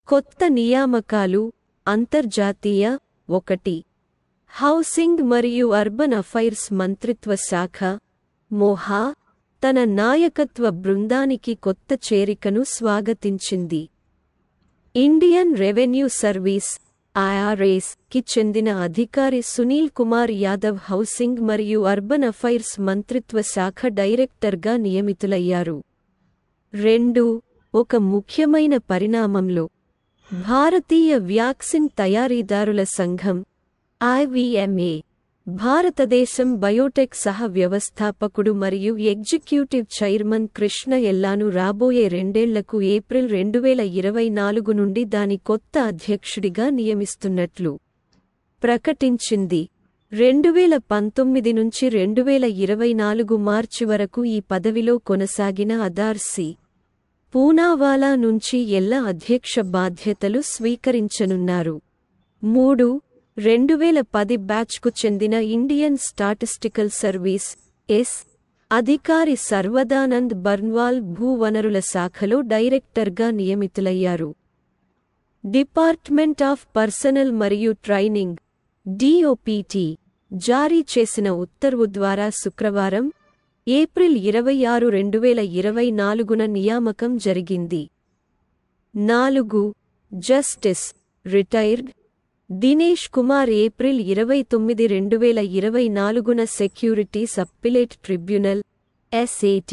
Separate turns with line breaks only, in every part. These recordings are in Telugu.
కొత్త నియామకాలు అంతర్జాతీయ 1 హౌసింగ్ మరియు అర్బన్ అఫైర్స్ మంత్రిత్వ శాఖ మోహా తన నాయకత్వ బృందానికి కొత్త చేరికను స్వాగతించింది. ఇండియన్ రెవెన్యూ సర్వీస్ IRS కి చెందిన అధికారి సునీల్ కుమార్ యాదవ్ హౌసింగ్ మరియు అర్బన్ అఫైర్స్ మంత్రిత్వ శాఖ డైరెక్టర్గా నియమితులయ్యారు. 2 ఒక ముఖ్యమైన పరిణామంలో భారతీయ వ్యాక్సిన్ తయారీదారుల సంఘం IVMA భారతదేశం బయోటెక్ సహ వ్యవస్థాపకుడు మరియు ఎగ్జిక్యూటివ్ చైర్మన్ కృష్ణ ఎల్లాను రాబోయే 2 ఏళ్లకు ఏప్రిల్ 2024 నుండి దాని కొత్త అధ్యక్షుడిగా నియమిస్తున్నట్లు ప్రకటించింది. 2019 నుంచి 2024 మార్చి వరకు ఈ పదవిలో కొనసాగిన అదార్ సి. పూనావాలా నుంచి ఎల్లా అధ్యక్ష బాధ్యతలు స్వీకరించనున్నారు. 3 2010 బ్యాచ్కు చెందిన ఇండియన్ స్టాటిస్టికల్ సర్వీస్ అధికారి సర్వదానంద్ బర్న్వాల్ భూవనరుల శాఖలో డైరెక్టర్గా నియమితులయ్యారు. డిపార్ట్మెంట్ ఆఫ్ పర్సనల్ మరియు ట్రైనింగ్ DOPT జారీ చేసిన ఉత్తర్వు ద్వారా శుక్రవారం ఏప్రిల్ 26, 2024న నియామకం జరిగింది. 4 justice retired Dinesh Kumar April 29, 2024న securities appellate tribunal SAT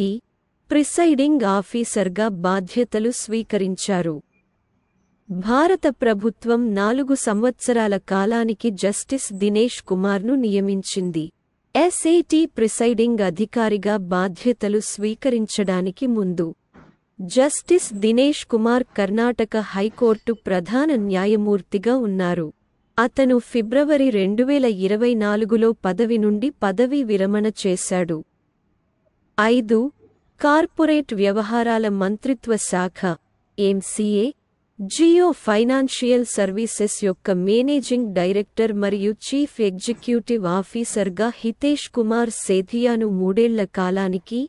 presiding ఆఫీసర్గా బాధ్యతలు స్వీకరించారు. భారత ప్రభుత్వం 4 సంవత్సరాల కాలానికి జస్టిస్ దినేష్ కుమార్ను నియమించింది. SAT ప్రిసైడింగ్ అధికారిగా బాధ్యతలు స్వీకరించడానికి ముందు జస్టిస్ దినేష్ కుమార్ కర్ణాటక హైకోర్టు ప్రధాన న్యాయమూర్తిగా ఉన్నారు. అతను ఫిబ్రవరి 2024లో పదవి నుండి పదవీ విరమణ చేశాడు. 5 కార్పొరేట్ వ్యవహారాల మంత్రిత్వ శాఖ MCA జియో ఫైనాన్షియల్ సర్వీసెస్ యొక్క మేనేజింగ్ డైరెక్టర్ మరియు చీఫ్ ఎగ్జిక్యూటివ్ ఆఫీసర్గా హితేష్ కుమార్ సేథియాను 3 ఏళ్ల కాలానికి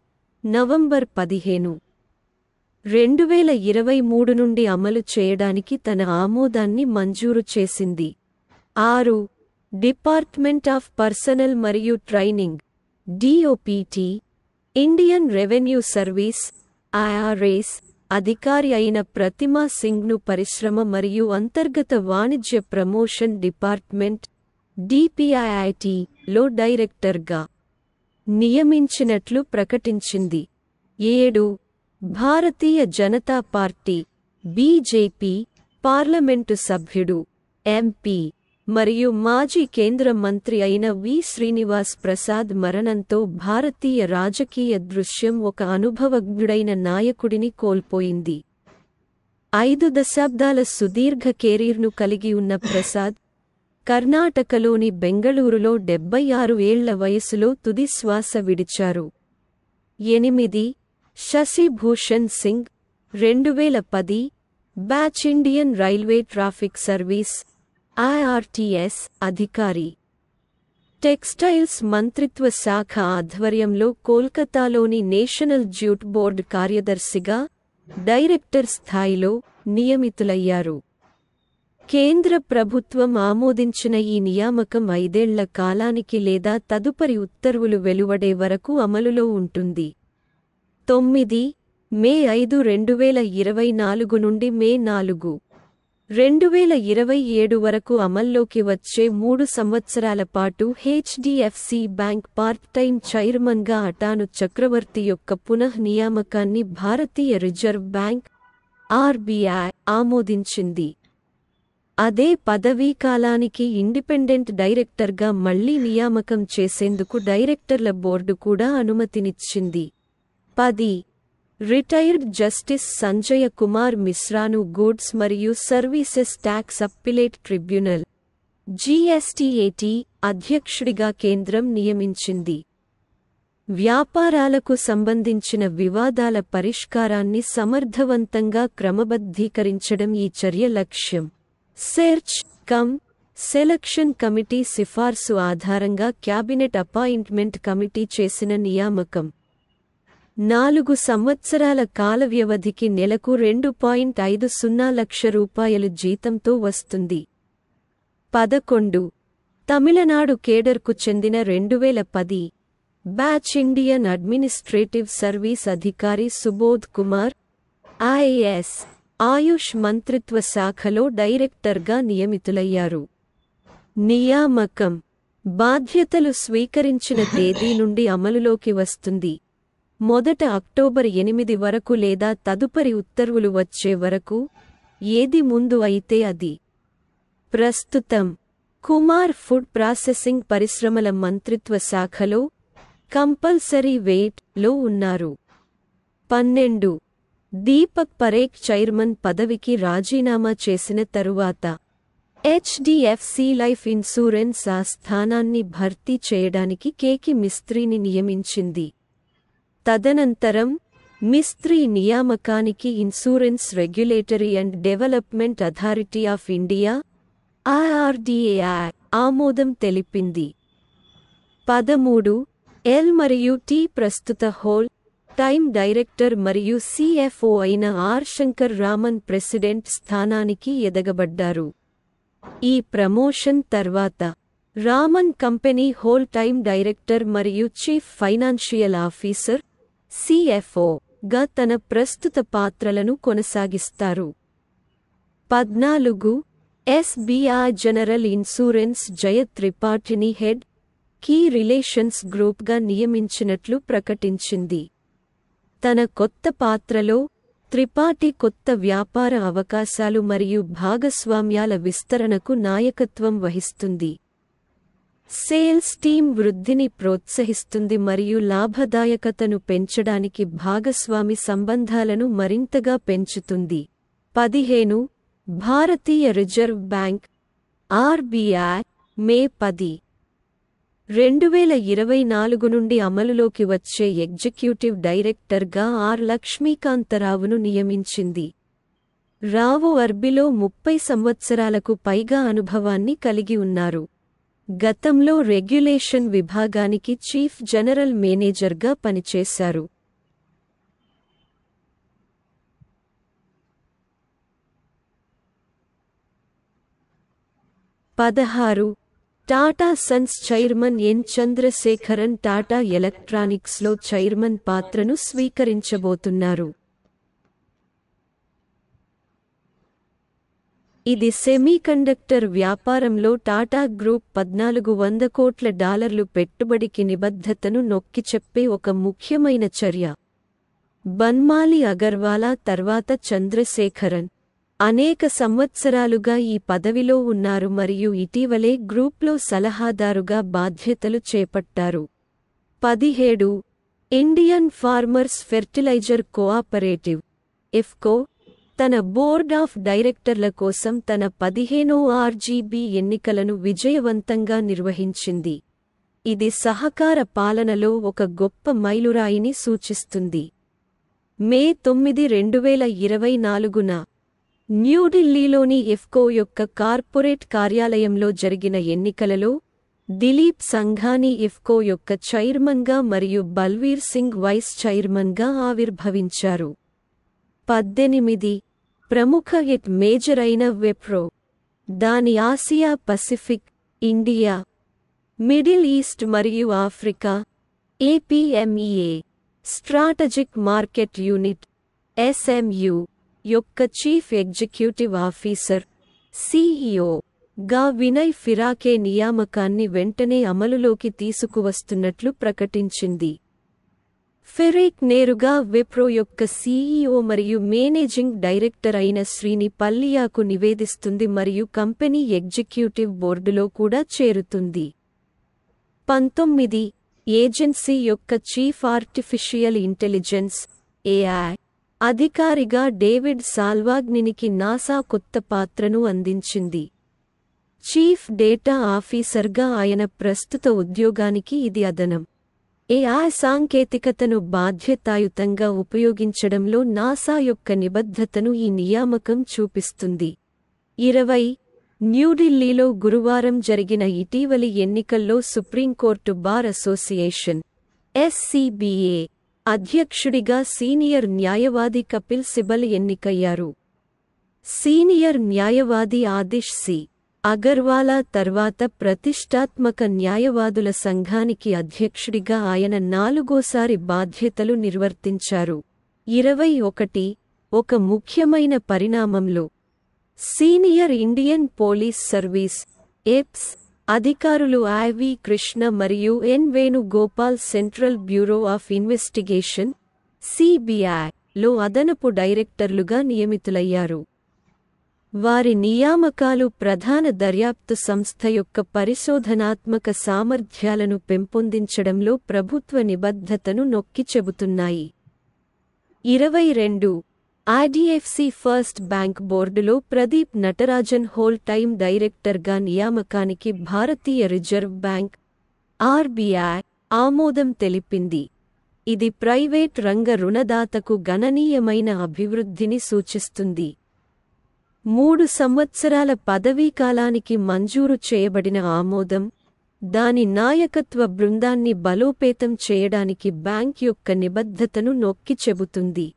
నవంబర్ 15, 2023 నుండి అమలు చేయడానికి తన ఆమోదాన్ని మంజూరు చేసింది. 6 డిపార్ట్మెంట్ ఆఫ్ పర్సనల్ మరియు training DOPT Indian revenue service IRS అధికారి అయిన ప్రతిమా సింగ్ను పరిశ్రమ మరియు అంతర్గత వాణిజ్య ప్రమోషన్ డిపార్ట్మెంట్ DPIIT లో డైరెక్టర్గా నియమించినట్లు ప్రకటించింది. 7 Bharatiya Janata party BJP parliament సభ్యుడు MP మరియు మాజీ కేంద్ర మంత్రి అయిన వి. శ్రీనివాస్ ప్రసాద్ మరణంతో భారతీయ రాజకీయ దృశ్యం ఒక అనుభవజ్ఞుడైన నాయకుడిని కోల్పోయింది. 5 దశాబ్దాల సుదీర్ఘ కెరీర్ను కలిగి ఉన్న ప్రసాద్ కర్ణాటకలోని బెంగళూరులో 76 ఏళ్ల వయసులో తుది శ్వాస విడిచారు. 8 Sashi Bhushan Singh 2010 batch Indian railway traffic service IRTS అధికారి. టెక్స్టైల్స్ మంత్రిత్వ శాఖ ఆధ్వర్యంలో కోల్కతాలోని నేషనల్ జ్యూట్ బోర్డు కార్యదర్శిగా డైరెక్టర్ స్థాయిలో నియమితులయ్యారు. కేంద్ర ప్రభుత్వం ఆమోదించిన ఈ నియామకం 5 ఏళ్ల కాలానికి లేదా తదుపరి ఉత్తర్వులు వెలువడే వరకు అమలులో ఉంటుంది. 9 మే 5, 2024 నుండి మే 4, 2027 వరకు అమల్లోకి వచ్చే 3 సంవత్సరాల పాటు HDFC బ్యాంక్ పార్ట్ టైం చైర్మన్గా అటాను చక్రవర్తి యొక్క పునః నియామకాన్ని భారతీయ రిజర్వ్ బ్యాంక్ RBI ఆమోదించింది. అదే పదవీకాలానికి ఇండిపెండెంట్ డైరెక్టర్గా మళ్లీ నియామకం చేసేందుకు డైరెక్టర్ల బోర్డు కూడా అనుమతినిచ్చింది. 10 రిటైర్డ్ జస్టిస్ సంజయ కుమార్ మిశ్రాను గూడ్స్ మరియు services tax appellate tribunal GSTAT అధ్యక్షుడిగా కేంద్రం నియమించింది. వ్యాపారాలకు సంబంధించిన వివాదాల పరిష్కారాన్ని సమర్థవంతంగా క్రమబద్ధీకరించడం ఈ చర్య లక్ష్యం. సెర్చ్ కమ్ సెలక్షన్ కమిటీ సిఫార్సు ఆధారంగా క్యాబినెట్ అపాయింట్మెంట్ కమిటీ చేసిన నియామకం. 4 సంవత్సరాల కాల వ్యవధికి నెలకు 2.50 లక్ష రూపాయలు జీతంతో వస్తుంది. 11 తమిళనాడు కేడర్కు చెందిన 2010 బ్యాచ్ ఇండియన్ అడ్మినిస్ట్రేటివ్ సర్వీస్ అధికారి సుబోధ్ కుమార్ ఐఏఎస్ ఆయుష్ మంత్రిత్వ శాఖలో డైరెక్టర్గా నియమితులయ్యారు. నియామకం బాధ్యతలు స్వీకరించిన తేదీ నుండి అమలులోకి వస్తుంది. మొదట అక్టోబర్ 8 వరకు లేదా తదుపరి ఉత్తర్వులు వచ్చే వరకు, ఏది ముందు అయితే అది. ప్రస్తుతం కుమార్ ఫుడ్ ప్రాసెసింగ్ పరిశ్రమల మంత్రిత్వ శాఖలో కంపల్సరీ వెయిట్ లో ఉన్నారు. 12 దీపక్ పరేఖ్ చైర్మన్ పదవికి రాజీనామా చేసిన తరువాత హెచ్డిఎఫ్సి లైఫ్ ఇన్సూరెన్స్ ఆ స్థానాన్ని భర్తీ చేయడానికి కేకి మిస్త్రీని నియమించింది. తదనంతరం మిస్త్రీ నియామకానికి insurance regulatory and development authority of India IRDAI ఆమోదం తెలిపింది. 13 ఎల్ మరియు టి ప్రస్తుత హోల్ టైమ్ డైరెక్టర్ మరియు CFO అయిన ఆర్ శంకర్ రామన్ ప్రెసిడెంట్ స్థానానికి ఎదగబడ్డారు. ఈ ప్రమోషన్ తర్వాత Raman company whole time director మరియు చీఫ్ ఫైనాన్షియల్ ఆఫీసర్ CFO గా తన ప్రస్తుత పాత్రలను కొనసాగిస్తారు. 14 SBI జనరల్ ఇన్సూరెన్స్ జయత్ త్రిపాఠిని హెడ్ కీ రిలేషన్స్ గ్రూప్గా నియమించినట్లు ప్రకటించింది. తన కొత్త పాత్రలో త్రిపాఠి కొత్త వ్యాపార అవకాశాలు మరియు భాగస్వామ్యాల విస్తరణకు నాయకత్వం వహిస్తుంది. సేల్స్ టీం వృద్ధిని ప్రోత్సహిస్తుంది మరియు లాభదాయకతను పెంచడానికి భాగస్వామి సంబంధాలను మరింతగా పెంచుతుంది. 15 భారతీయ రిజర్వ్ బ్యాంక్ RBI మే 10, 2024 నుండి అమలులోకి వచ్చే ఎగ్జిక్యూటివ్ డైరెక్టర్గా ఆర్ లక్ష్మీకాంతరావును నియమించింది. రావు ఆర్బీలో 30 సంవత్సరాలకు పైగా అనుభవాన్ని కలిగి ఉన్నారు. గతంలో రెగ్యులేషన్ విభాగానికి చీఫ్ జనరల్ మేనేజర్గా పనిచేశారు. 16 Tata sons chairman N Chandrasekaran Tata ఎలక్ట్రానిక్స్లో చైర్మన్ పాత్రను స్వీకరించబోతున్నారు. ఇది సెమీకండక్టర్ వ్యాపారంలో టాటా గ్రూప్ $1,400 కోట్ల పెట్టుబడికి నిబద్ధతను నొక్కిచెప్పే ఒక ముఖ్యమైన చర్య. బన్మాలి అగర్వాలా తర్వాత చంద్రశేఖరన్ అనేక సంవత్సరాలుగా ఈ పదవిలో ఉన్నారు మరియు ఇటీవలే గ్రూప్లో సలహాదారుగా బాధ్యతలు చేపట్టారు. 17 Indian farmers fertilizer cooperative IFFCO తన బోర్డ్ ఆఫ్ డైరెక్టర్ల కోసం తన 15వ RGB ఎన్నికలను విజయవంతంగా నిర్వహించింది. ఇది సహకార పాలనలో ఒక గొప్ప మైలురాయిని సూచిస్తుంది. మే 9, 2024న న్యూఢిల్లీలోని ఇఫ్కో యొక్క కార్పొరేట్ కార్యాలయంలో జరిగిన ఎన్నికలలో దిలీప్ సంఘానీ ఇఫ్కో యొక్క చైర్మన్గా మరియు బల్వీర్ సింగ్ వైస్ చైర్మన్గా ఆవిర్భవించారు. 18 ప్రముఖ హిట్ మేజర్ అయిన విప్రో దాని Asia Pacific, India, Middle East మరియు Africa APMEA strategic market unit SMU యొక్క చీఫ్ ఎగ్జిక్యూటివ్ ఆఫీసర్ CEO గా వినయ్ ఫిరాకే నియామకాన్ని వెంటనే అమలులోకి తీసుకువస్తున్నట్లు ప్రకటించింది. ఫిరేక్ నేరుగా విప్రో యొక్క CEO మరియు మేనేజింగ్ డైరెక్టర్ అయిన శ్రీని పల్లియాకు నివేదిస్తుంది మరియు కంపెనీ ఎగ్జిక్యూటివ్ బోర్డులో కూడా చేరుతుంది. 19 ఏజెన్సీ యొక్క చీఫ్ ఆర్టిఫిషియల్ ఇంటెలిజెన్స్ AI అధికారిగా డేవిడ్ సాల్వాగ్నికి నాసా కొత్త పాత్రను అందించింది. చీఫ్ డేటా ఆఫీసర్గా ఆయన ప్రస్తుత ఉద్యోగానికి ఇది అదనం. AI సాంకేతికతను బాధ్యతాయుతంగా ఉపయోగించడంలో నాసా యొక్క నిబద్ధతను ఈ నియామకం చూపిస్తుంది. 20 న్యూఢిల్లీలో గురువారం జరిగిన ఇటీవలి ఎన్నికల్లో సుప్రీంకోర్టు బార్ అసోసియేషన్ SCBA అధ్యక్షుడిగా సీనియర్ న్యాయవాది కపిల్ సిబల్ ఎన్నికయ్యారు. సీనియర్ న్యాయవాది ఆదిష్ సి. అగర్వాలా తర్వాత ప్రతిష్టాత్మక న్యాయవాదుల సంఘానికి అధ్యక్షుడిగా ఆయన 4వసారి బాధ్యతలు నిర్వర్తించారు. 21 ఒక ముఖ్యమైన పరిణామంలో senior Indian police service (IPS) అధికారులు ఐ.వి. కృష్ణ మరియు N. Venugopal central bureau of investigation (CBI) లో అదనపు డైరెక్టర్లుగా నియమితులయ్యారు. వారి నియామకాలు ప్రధాన దర్యాప్తు సంస్థ యొక్క పరిశోధనాత్మక సామర్థ్యాలను పెంపొందించడంలో ప్రభుత్వ నిబద్ధతను నొక్కి చెబుతున్నాయి. 22 ఐడిఎఫ్సి ఫస్ట్ బ్యాంక్ బోర్డులో ప్రదీప్ నటరాజన్ హోల్ టైమ్ డైరెక్టర్గా నియామకానికి భారతీయ రిజర్వ్ బ్యాంక్ (ఆర్బిఐ) ఆమోదం తెలిపింది. ఇది ప్రైవేట్ రంగ రుణదాతకు గణనీయమైన అభివృద్ధిని సూచిస్తుంది. 3 సంవత్సరాల పదవీకాలానికి మంజూరు చేయబడిన ఆమోదం, దాని నాయకత్వ బృందాన్ని బలోపేతం చేయడానికి బ్యాంక్ యొక్క నిబద్ధతను నొక్కి చెబుతుంది.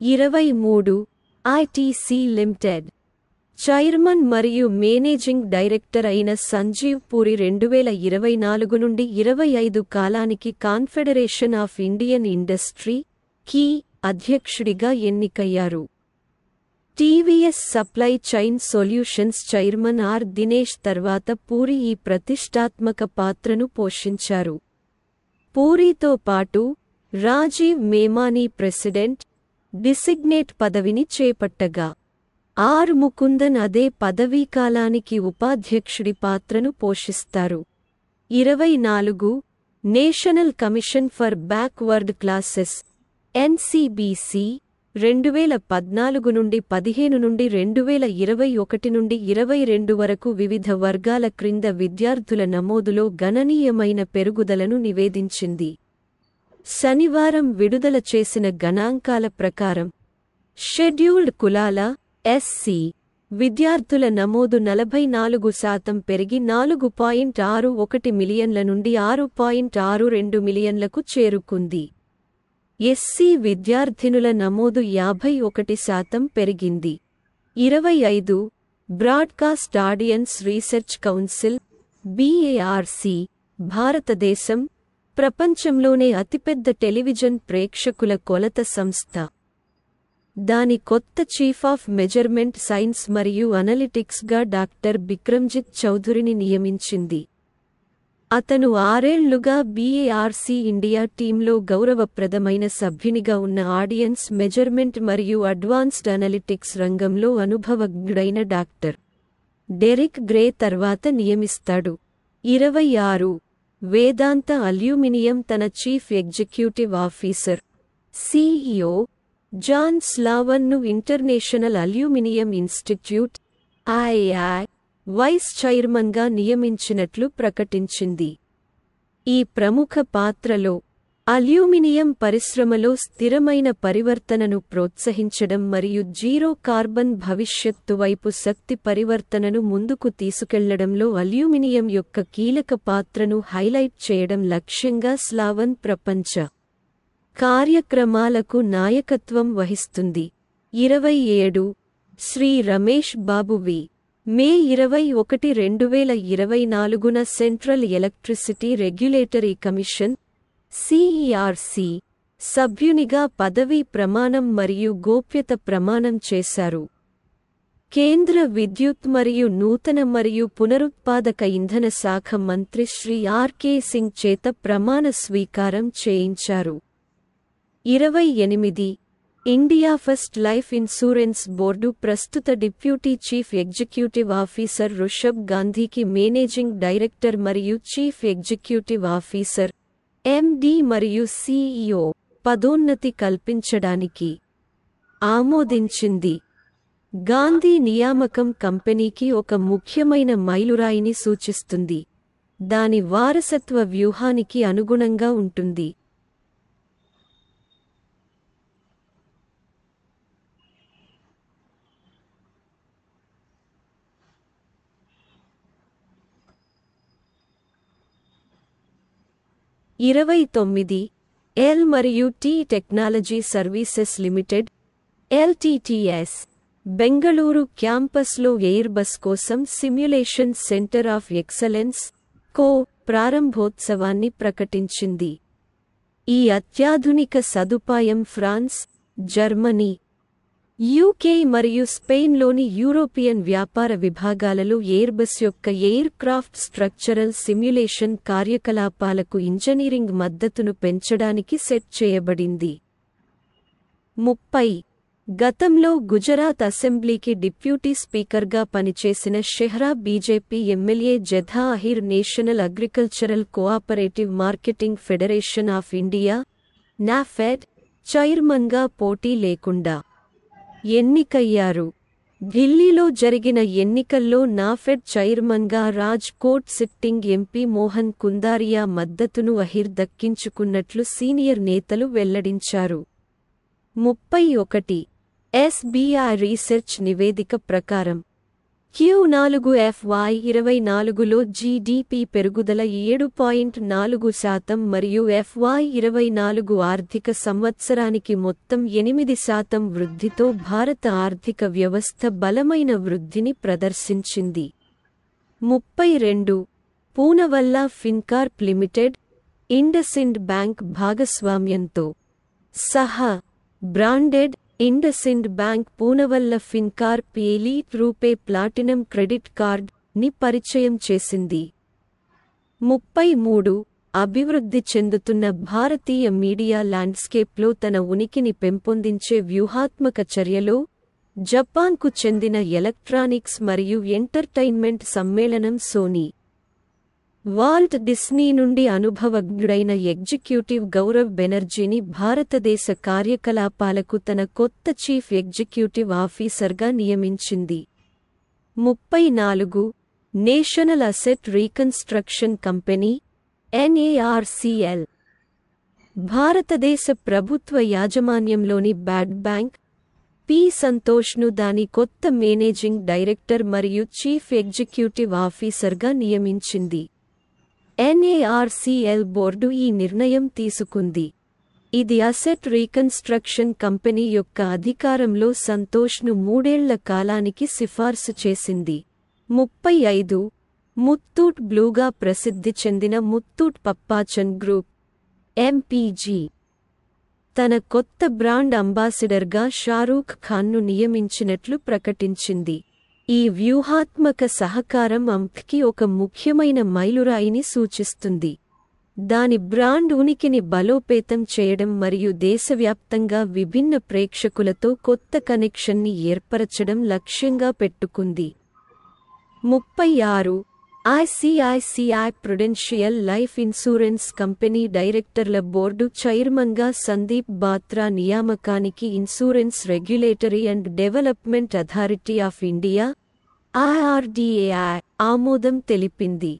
23 ఐటీసీ లిమిటెడ్ చైర్మన్ మరియు మేనేజింగ్ డైరెక్టర్ అయిన సంజీవ్ పూరి 2024 నుండి 25 కాలానికి కాన్ఫెడరేషన్ ఆఫ్ ఇండియన్ ఇండస్ట్రీ (కి) అధ్యక్షుడిగా ఎన్నికయ్యారు. TVS supply chain solutions chairman R. Dinesh తర్వాత పూరి ఈ ప్రతిష్టాత్మక పాత్రను పోషించారు. పూరితో పాటు రాజీవ్ మేమానీ ప్రెసిడెంట్ డిసిగ్నేట్ పదవిని చేపట్టగా, ఆర్. ముకుందన్ అదే పదవీకాలానికి ఉపాధ్యక్షుడి పాత్రను పోషిస్తారు. 24 national commission for backward classes (NCBC) 2014 నుండి 15 నుండి 2021 నుండి 22 వరకు వివిధ వర్గాల క్రింద విద్యార్థుల నమోదులో గణనీయమైన పెరుగుదలను నివేదించింది. శనివారం విడుదల చేసిన గణాంకాల ప్రకారం షెడ్యూల్డ్ కులాల (ఎస్సీ) విద్యార్థుల నమోదు 44% పెరిగి 4.61 మిలియన్ల నుండి 6.62 మిలియన్లకు చేరుకుంది. ఎస్సీ విద్యార్థినుల నమోదు 51% పెరిగింది. 25 broadcast audience research council (BARC) భారతదేశం, ప్రపంచంలోనే అతిపెద్ద టెలివిజన్ ప్రేక్షకుల కొలత సంస్థ, దాని కొత్త చీఫ్ ఆఫ్ మెజర్మెంట్ సైన్స్ మరియు అనలిటిక్స్గా డాక్టర్ బిక్రమ్జిత్ చౌధురిని నియమించింది. అతను 6 ఏళ్లుగా బీఏఆర్సీ ఇండియా టీంలో గౌరవప్రదమైన సభ్యునిగా ఉన్న ఆడియన్స్ మెజర్మెంట్ మరియు అడ్వాన్స్డ్ అనలిటిక్స్ రంగంలో అనుభవజ్ఞుడైన డాక్టర్ డెరిక్ గ్రే తర్వాత నియమిస్తాడు. 26 వేదాంత అల్యూమినియం తన chief executive officer (CEO) John స్లావన్ను international aluminium institute (I I) vice చైర్మన్గా నియమించినట్లు ప్రకటించింది. ఈ ప్రముఖ పాత్రలో అల్యూమినియం పరిశ్రమలో స్థిరమైన పరివర్తనను ప్రోత్సహించడం మరియు జీరో కార్బన్ భవిష్యత్తు వైపు శక్తి పరివర్తనను ముందుకు తీసుకెళ్లడంలో అల్యూమినియం యొక్క కీలక పాత్రను హైలైట్ చేయడం లక్ష్యంగా స్లావన్ ప్రపంచ కార్యక్రమాలకు నాయకత్వం వహిస్తుంది. 27 శ్రీ రమేష్ బాబు వి. మే 21, 2024న సెంట్రల్ ఎలక్ట్రిసిటీ రెగ్యులేటరీ కమిషన్ (సిఇఆర్సి) సభ్యునిగా పదవీ ప్రమాణం మరియు గోప్యత ప్రమాణం చేశారు. కేంద్ర విద్యుత్ మరియు నూతన మరియు పునరుత్పాదక ఇంధన శాఖ మంత్రి శ్రీ ఆర్.కె. సింగ్ చేత ప్రమాణ స్వీకారం చేయించారు. 28 India first life insurance board ప్రస్తుత డిప్యూటీ చీఫ్ ఎగ్జిక్యూటివ్ ఆఫీసర్ రుషభ్ గాంధీకి మేనేజింగ్ డైరెక్టర్ మరియు చీఫ్ ఎగ్జిక్యూటివ్ ఆఫీసర్ (ఎండి మరియు సిఇఓ) పదోన్నతి కల్పించడానికి ఆమోదించింది. గాంధీ నియామకం కంపెనీకి ఒక ముఖ్యమైన మైలురాయిని సూచిస్తుంది, దాని వారసత్వ వ్యూహానికి అనుగుణంగా ఉంటుంది. ఇరవై 29 ఎల్ మరియు T technology services limited LTTS Bengaluru క్యాంపస్లో ఎయిర్బస్ కోసం సిమ్యులేషన్ సెంటర్ ఆఫ్ ఎక్సలెన్స్ కో ప్రారంభోత్సవాన్ని ప్రకటించింది. ఈ అత్యాధునిక సదుపాయం ఫ్రాన్స్, జర్మనీ, యూకే మరియు స్పెయిన్లోని యూరోపియన్ వ్యాపార విభాగాలలో ఎయిర్బస్ యొక్క ఎయిర్ క్రాఫ్ట్ స్ట్రక్చరల్ సిమ్యులేషన్ కార్యకలాపాలకు ఇంజనీరింగ్ మద్దతును పెంచడానికి సెట్ చేయబడింది. 30 గతంలో గుజరాత్ అసెంబ్లీకి డిప్యూటీ స్పీకర్గా పనిచేసిన Shehra BJP MLA Jetha Ahir national agricultural cooperative marketing federation of India NAFED చైర్మన్గా పోటీ లేకుండా ఎన్నికయ్యారు. ఢిల్లీలో జరిగిన ఎన్నికల్లో నాఫెడ్ చైర్మన్గా Rajkot sitting MP Mohan Kundariya మద్దతును అహిర్ దక్కించుకున్నట్లు సీనియర్ నేతలు వెల్లడించారు. 31 SBI రీసెర్చ్ నివేదిక ప్రకారం Q4 FY24లో జీడీపీ పెరుగుదల 7.4% మరియు FY24 ఆర్థిక సంవత్సరానికి మొత్తం 8% వృద్ధితో భారత ఆర్థిక వ్యవస్థ బలమైన వృద్ధిని ప్రదర్శించింది. 32 పూనవల్లా ఫిన్కార్ప్ లిమిటెడ్, ఇండస్ఇండ్ బ్యాంక్ భాగస్వామ్యంతో సహా branded IndusInd bank Poonawalla Fincorp elite RuPay platinum credit card ని పరిచయం చేసింది. 33 అభివృద్ధి చెందుతున్న భారతీయ మీడియా ల్యాండ్స్కేప్లో తన ఉనికిని పెంపొందించే వ్యూహాత్మక చర్యలో జపాన్కు చెందిన ఎలక్ట్రానిక్స్ మరియు ఎంటర్టైన్మెంట్ సమ్మేళనం సోనీ, వాల్ట్ డిస్నీ నుండి అనుభవజ్ఞుడైన ఎగ్జిక్యూటివ్ గౌరవ్ బెనర్జీని భారతదేశ కార్యకలాపాలకు తన కొత్త చీఫ్ ఎగ్జిక్యూటివ్ ఆఫీసర్గా నియమించింది. 34 national asset reconstruction company NARCL భారతదేశ ప్రభుత్వ యాజమాన్యంలోని బ్యాడ్ బ్యాంక్ పి సంతోష్ను దాని కొత్త మేనేజింగ్ డైరెక్టర్ మరియు చీఫ్ ఎగ్జిక్యూటివ్ ఆఫీసర్గా నియమించింది. NARCL బోర్డు ఈ నిర్ణయం తీసుకుంది. ఇది అసెట్ రీకన్స్ట్రక్షన్ కంపెనీ యొక్క అధికారంలో సంతోష్ను 3 ఏళ్ల కాలానికి సిఫార్సు చేసింది. 35 ముత్తూట్ బ్లూగా ప్రసిద్ధి చెందిన ముత్తూట్ పప్పాచన్ గ్రూప్ MPG తన కొత్త బ్రాండ్ అంబాసిడర్గా షారూఖ్ ఖాన్ను నియమించినట్లు ప్రకటించింది. ఈ వ్యూహాత్మక సహకారం అంప్కి ఒక ముఖ్యమైన మైలురాయిని సూచిస్తుంది. దాని బ్రాండ్ ఉనికిని బలోపేతం చేయడం మరియు దేశవ్యాప్తంగా విభిన్న ప్రేక్షకులతో కొత్త కనెక్షన్ని ఏర్పరచడం లక్ష్యంగా పెట్టుకుంది. 36 ICICI prudential life insurance company డైరెక్టర్ల బోర్డు చైర్మన్గా సందీప్ బాత్రా నియామకానికి insurance regulatory and development authority of India IRDAI ఆమోదం తెలిపింది.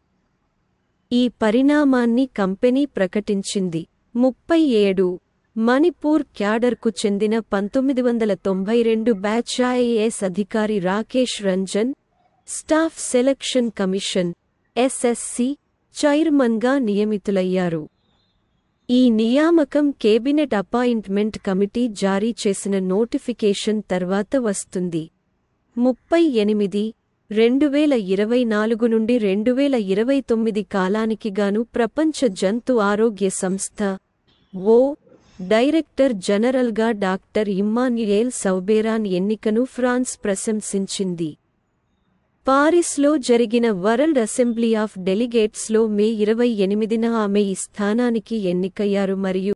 ఈ పరిణామాన్ని కంపెనీ ప్రకటించింది. 37 మణిపూర్ క్యాడర్కు చెందిన 1992 బ్యాచ్ IAS అధికారి Rakesh Ranjan staff selection commission SSC చైర్మన్గా నియమితులయ్యారు. ఈ నియామకం కేబినెట్ అపాయింట్మెంట్ కమిటీ జారీ చేసిన నోటిఫికేషన్ తర్వాత వస్తుంది. 38 2024 నుండి 2029 కాలానికి గాను ప్రపంచ జంతు ఆరోగ్య సంస్థ ఓ డైరెక్టర్ జనరల్గా డాక్టర్ ఇమ్మాన్యుయేల్ సౌబేరాన్ ఎన్నికను ఫ్రాన్స్ ప్రశంసించింది. పారిస్లో జరిగిన వరల్డ్ అసెంబ్లీ ఆఫ్ డెలిగేట్స్లో మే 28న ఆమె ఈ స్థానానికి ఎన్నికయ్యారు మరియు